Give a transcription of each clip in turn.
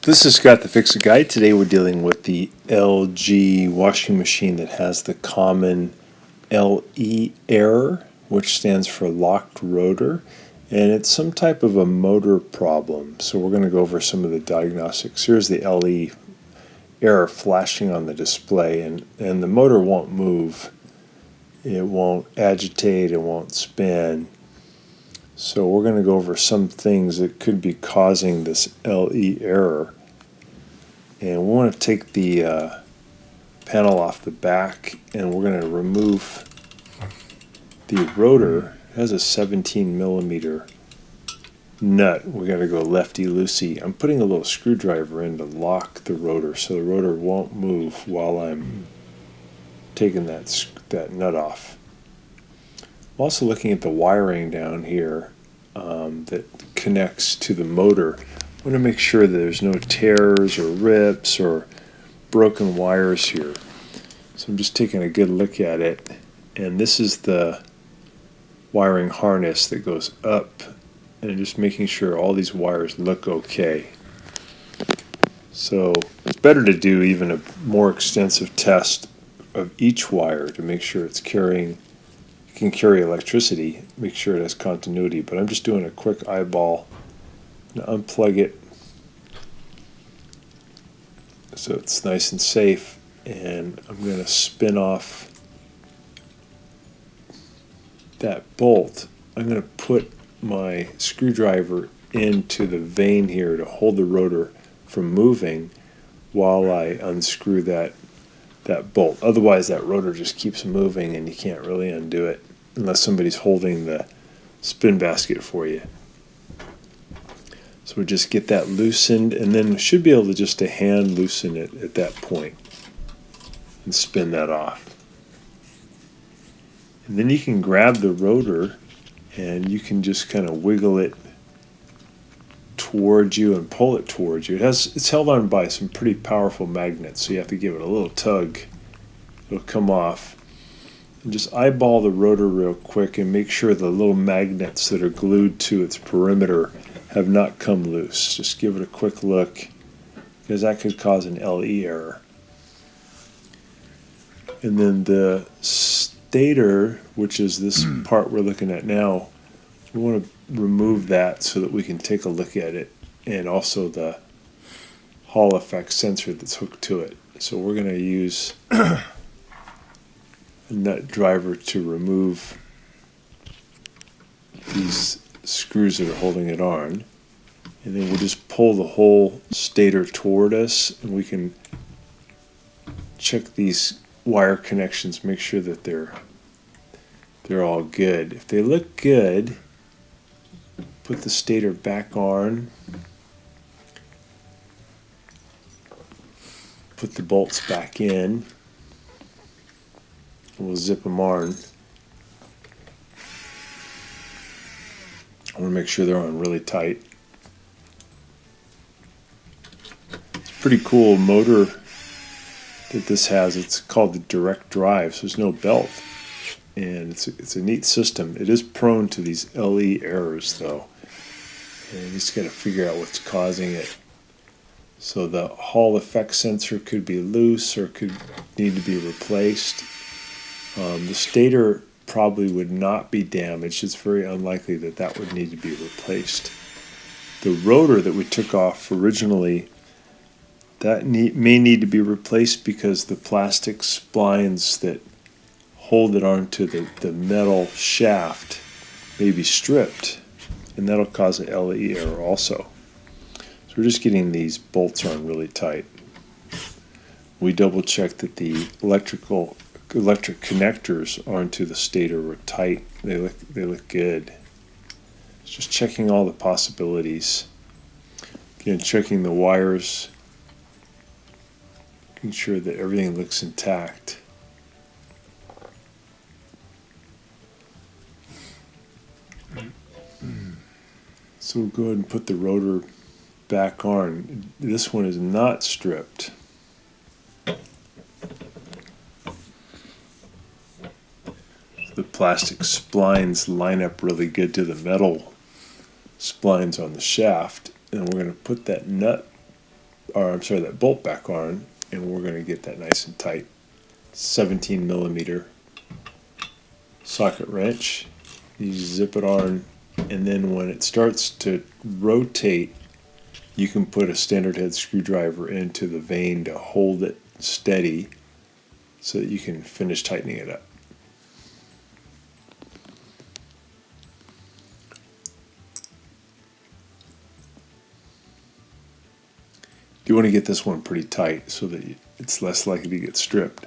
This is Scott the Fix-It Guy. Today we're dealing with the LG washing machine that has the common LE error, which stands for locked rotor, and it's some type of a motor problem. So we're going to go over some of the diagnostics. Here's the LE error flashing on the display, and the motor won't move. It won't agitate, it won't spin. So we're going to go over some things that could be causing this LE error. And we want to take the panel off the back, and we're going to remove the rotor. It has a 17 millimeter nut. We got to go lefty loosey. I'm putting a little screwdriver in to lock the rotor so the rotor won't move while I'm taking that nut off. I'm also looking at the wiring down here that connects to the motor. I want to make sure that there's no tears or rips or broken wires here. So I'm just taking a good look at it, and this is the wiring harness that goes up, and just making sure all these wires look okay. So it's better to do even a more extensive test of each wire to make sure it can carry electricity, make sure it has continuity. But I'm just doing a quick eyeball. Unplug it so it's nice and safe, and I'm going to spin off that bolt. I'm going to put my screwdriver into the vane here to hold the rotor from moving while I unscrew that bolt. Otherwise that rotor just keeps moving and you can't really undo it unless somebody's holding the spin basket for you. So we just get that loosened, and then we should be able to just hand loosen it at that point and spin that off. And then you can grab the rotor and you can just kind of wiggle it towards you and pull it towards you. It's held on by some pretty powerful magnets, so you have to give it a little tug. It'll come off. And just eyeball the rotor real quick and make sure the little magnets that are glued to its perimeter have not come loose. Just give it a quick look, because that could cause an LE error. And then the stator, which is this part we're looking at now, we want to remove that so that we can take a look at it, and also the Hall effect sensor that's hooked to it. So we're going to use a nut driver to remove these screws that are holding it on, and then we'll just pull the whole stator toward us, and we can check these wire connections, make sure that they're all good. If they look good, put the stator back on, put the bolts back in, and we'll zip them on. I want to make sure they're on really tight. It's a pretty cool motor that this has. It's called the direct drive, so there's no belt, and it's a neat system. It is prone to these LE errors though, and you just got to figure out what's causing it. So the Hall effect sensor could be loose or could need to be replaced. The stator probably would not be damaged. It's very unlikely that would need to be replaced. The rotor that we took off originally, that may need to be replaced because the plastic splines that hold it onto the metal shaft may be stripped, and that'll cause an LE error also. So we're just getting these bolts on really tight. We double check that the electric connectors onto the stator were tight. They look good. Just checking all the possibilities. Again, checking the wires, making sure that everything looks intact. So we'll go ahead and put the rotor back on. This one is not stripped. The plastic splines line up really good to the metal splines on the shaft, and we're going to put that nut or I'm sorry, that bolt back on, and we're going to get that nice and tight. 17 millimeter socket wrench. You zip it on, and then when it starts to rotate, you can put a standard head screwdriver into the vane to hold it steady so that you can finish tightening it up. You want to get this one pretty tight so that it's less likely to get stripped.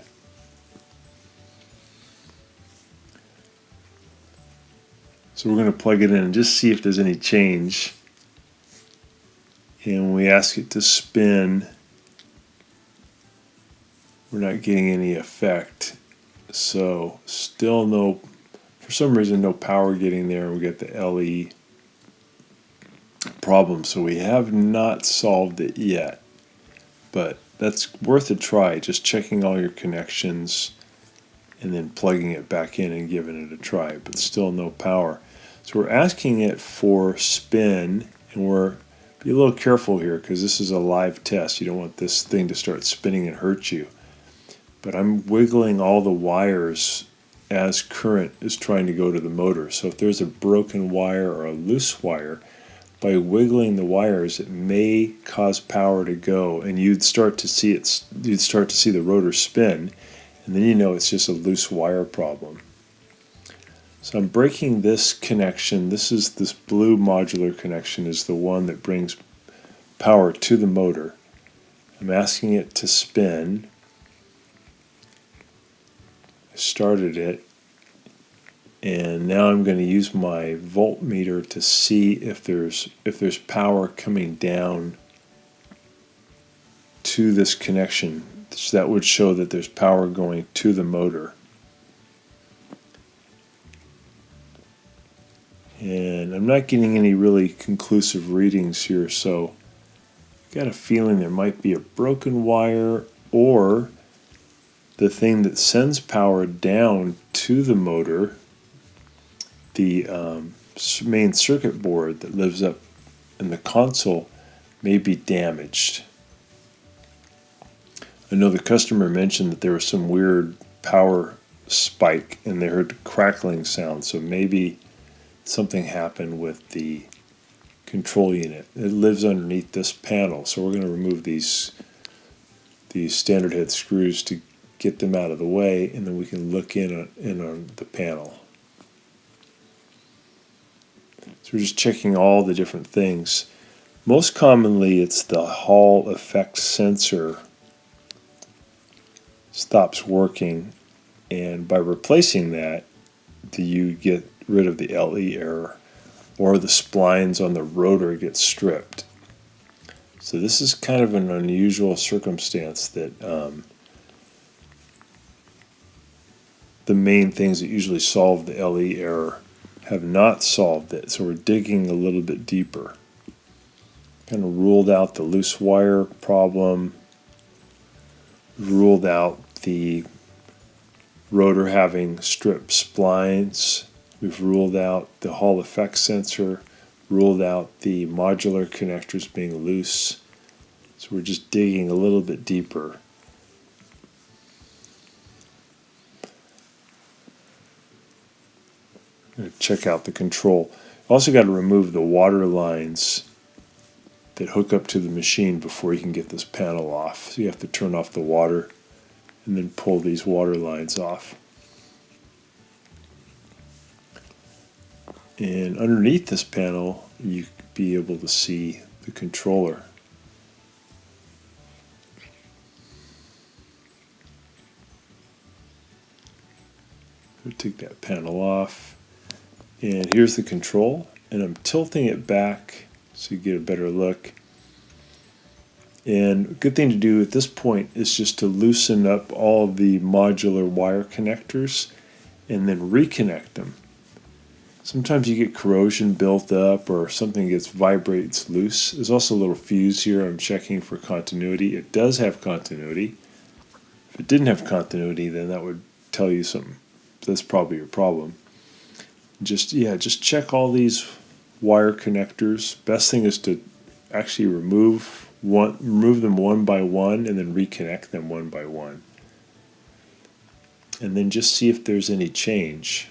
So we're going to plug it in and just see if there's any change. And when we ask it to spin, we're not getting any effect. So still no, for some reason, no power getting there. We get the LE problem. So we have not solved it yet. But that's worth a try, just checking all your connections and then plugging it back in and giving it a try, but still no power. So we're asking it for spin, and we're be a little careful here because this is a live test. You don't want this thing to start spinning and hurt you. But I'm wiggling all the wires as current is trying to go to the motor. So if there's a broken wire or a loose wire, by wiggling the wires, it may cause power to go, and you'd start to see the rotor spin, and then you know it's just a loose wire problem. So I'm breaking this connection. This blue modular connection is the one that brings power to the motor. I'm asking it to spin. I started it. And now I'm going to use my voltmeter to see if there's power coming down to this connection. So that would show that there's power going to the motor. And I'm not getting any really conclusive readings here, so I've got a feeling there might be a broken wire, or the thing that sends power down to the motor, the main circuit board that lives up in the console, may be damaged. I know the customer mentioned that there was some weird power spike and they heard crackling sound, so maybe something happened with the control unit. It lives underneath this panel, so we're going to remove these standard head screws to get them out of the way, and then we can look in on the panel. So we're just checking all the different things. Most commonly it's the Hall effect sensor stops working, and by replacing that you get rid of the LE error, or the splines on the rotor get stripped. So this is kind of an unusual circumstance that the main things that usually solve the LE error have not solved it, so we're digging a little bit deeper. Kind of ruled out the loose wire problem, ruled out the rotor having stripped splines, we've ruled out the Hall effect sensor, ruled out the modular connectors being loose. So we're just digging a little bit deeper. Check out the control. Also got to remove the water lines that hook up to the machine before you can get this panel off. So you have to turn off the water and then pull these water lines off. And underneath this panel, you be able to see the controller. We'll take that panel off. And here's the control, and I'm tilting it back so you get a better look. And a good thing to do at this point is just to loosen up all of the modular wire connectors and then reconnect them. Sometimes you get corrosion built up or something vibrates loose. There's also a little fuse here. I'm checking for continuity. It does have continuity. If it didn't have continuity, then that would tell you something. That's probably your problem. Just check all these wire connectors. Best thing is to actually remove remove them one by one and then reconnect them one by one. And then just see if there's any change.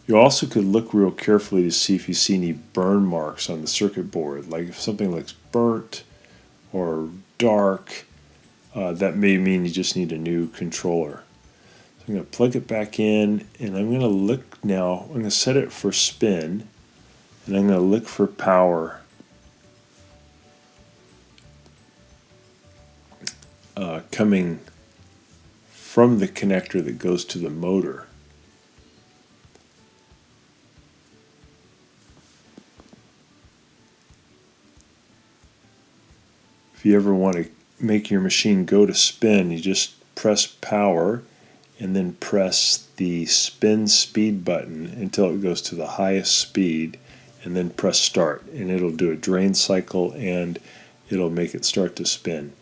You also could look real carefully to see if you see any burn marks on the circuit board. Like if something looks burnt or dark, that may mean you just need a new controller. So I'm going to plug it back in, and I'm going to look now. I'm going to set it for spin, and I'm going to look for power. Coming from the connector that goes to the motor. If you ever want to make your machine go to spin, you just press power and then press the spin speed button until it goes to the highest speed, and then press start, and it'll do a drain cycle and it'll make it start to spin.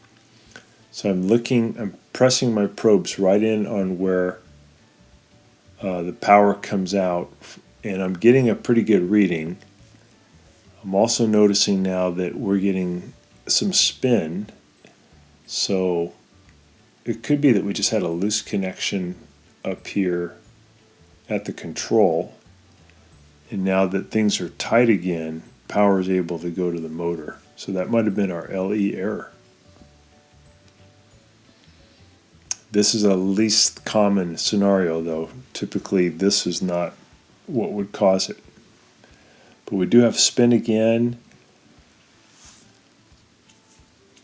So I'm pressing my probes right in on where the power comes out, and I'm getting a pretty good reading. I'm also noticing now that we're getting some spin, so it could be that we just had a loose connection up here at the control, and now that things are tight again, power is able to go to the motor. So that might have been our LE error. This is a least common scenario, though. Typically this is not what would cause it. But we do have spin again,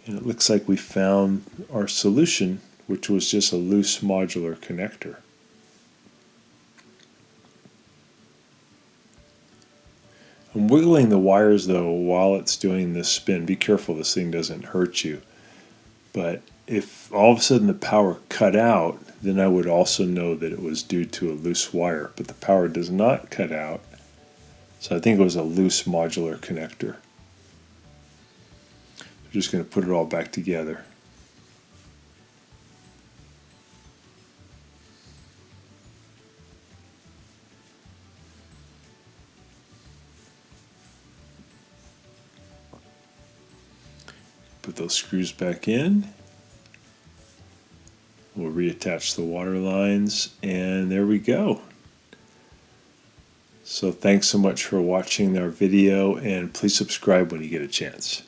and it looks like we found our solution, which was just a loose modular connector. I'm wiggling the wires though while it's doing this spin. Be careful this thing doesn't hurt you. But if all of a sudden the power cut out, then I would also know that it was due to a loose wire. But the power does not cut out, so I think it was a loose modular connector. I'm just going to put it all back together. Put those screws back in. We'll reattach the water lines, and there we go. So thanks so much for watching our video, and please subscribe when you get a chance.